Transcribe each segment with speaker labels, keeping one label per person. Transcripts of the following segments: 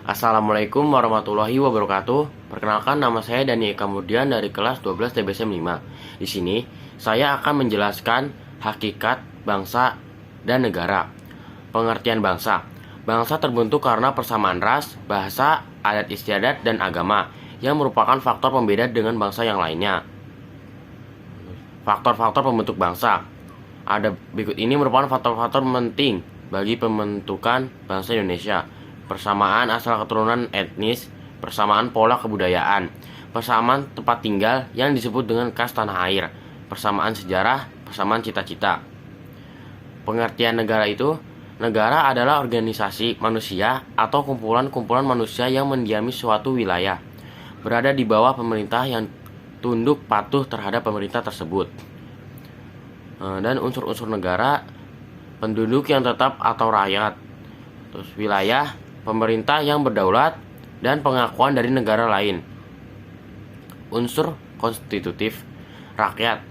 Speaker 1: Assalamualaikum warahmatullahi wabarakatuh. Perkenalkan, nama saya Dani Kemudian dari kelas 12 TBSM 5. Di sini saya akan menjelaskan hakikat bangsa dan negara. Pengertian bangsa. Bangsa terbentuk karena persamaan ras, bahasa, adat istiadat, dan agama yang merupakan faktor pembeda dengan bangsa yang lainnya. Faktor-faktor pembentuk bangsa. Ada berikut ini merupakan faktor-faktor penting bagi pembentukan bangsa Indonesia. Persamaan asal keturunan etnis, persamaan pola kebudayaan, persamaan tempat tinggal yang disebut dengan khas tanah air, persamaan sejarah, persamaan cita-cita. Pengertian negara itu, negara adalah organisasi manusia atau kumpulan-kumpulan manusia yang mendiami suatu wilayah, berada di bawah pemerintah yang tunduk patuh terhadap pemerintah tersebut. Dan unsur-unsur negara, penduduk yang tetap atau rakyat, terus wilayah, pemerintah yang berdaulat, dan pengakuan dari negara lain. Unsur konstitutif, rakyat,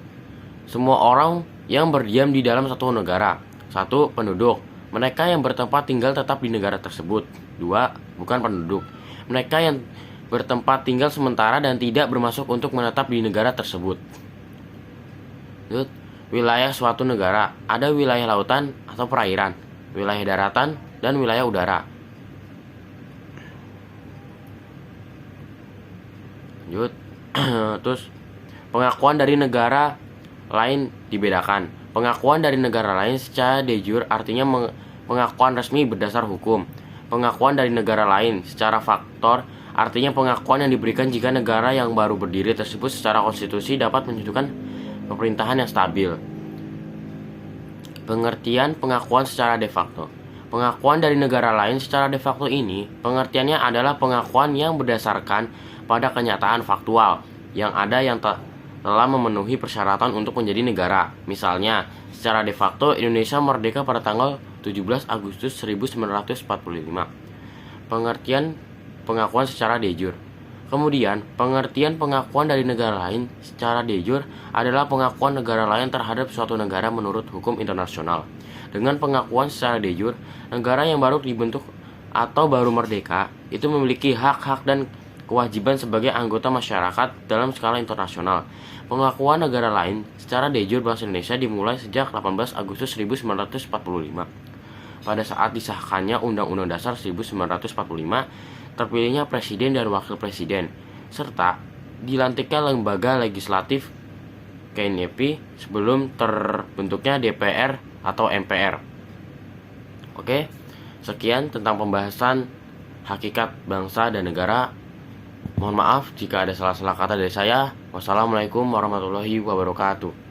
Speaker 1: semua orang yang berdiam di dalam satu negara. 1. Penduduk, mereka yang bertempat tinggal tetap di negara tersebut. 2. Bukan penduduk, mereka yang bertempat tinggal sementara dan tidak bermaksud untuk menetap di negara tersebut. Wilayah suatu negara, ada wilayah lautan atau perairan, wilayah daratan, dan wilayah udara. Terus pengakuan dari negara lain dibedakan. Pengakuan dari negara lain secara de jure artinya pengakuan resmi berdasar hukum. Pengakuan dari negara lain secara faktor artinya pengakuan yang diberikan jika negara yang baru berdiri tersebut secara konstitusi dapat menunjukkan pemerintahan yang stabil. Pengertian pengakuan secara de facto. Pengakuan dari negara lain secara de facto ini, pengertiannya adalah pengakuan yang berdasarkan pada kenyataan faktual yang ada yang telah memenuhi persyaratan untuk menjadi negara. Misalnya, secara de facto Indonesia merdeka pada tanggal 17 Agustus 1945. Pengertian pengakuan secara de jure. Kemudian, pengertian pengakuan dari negara lain secara de jure adalah pengakuan negara lain terhadap suatu negara menurut hukum internasional. Dengan pengakuan secara de jure, negara yang baru dibentuk atau baru merdeka itu memiliki hak-hak dan kewajiban sebagai anggota masyarakat dalam skala internasional. Pengakuan negara lain secara de jure bangsa Indonesia dimulai sejak 18 Agustus 1945. Pada saat disahkannya Undang-Undang Dasar 1945, terpilihnya presiden dan wakil presiden, serta dilantiknya lembaga legislatif KNYP sebelum terbentuknya DPR atau MPR. Oke, sekian tentang pembahasan hakikat bangsa dan negara. Mohon maaf jika ada salah-salah kata dari saya. Wassalamualaikum warahmatullahi wabarakatuh.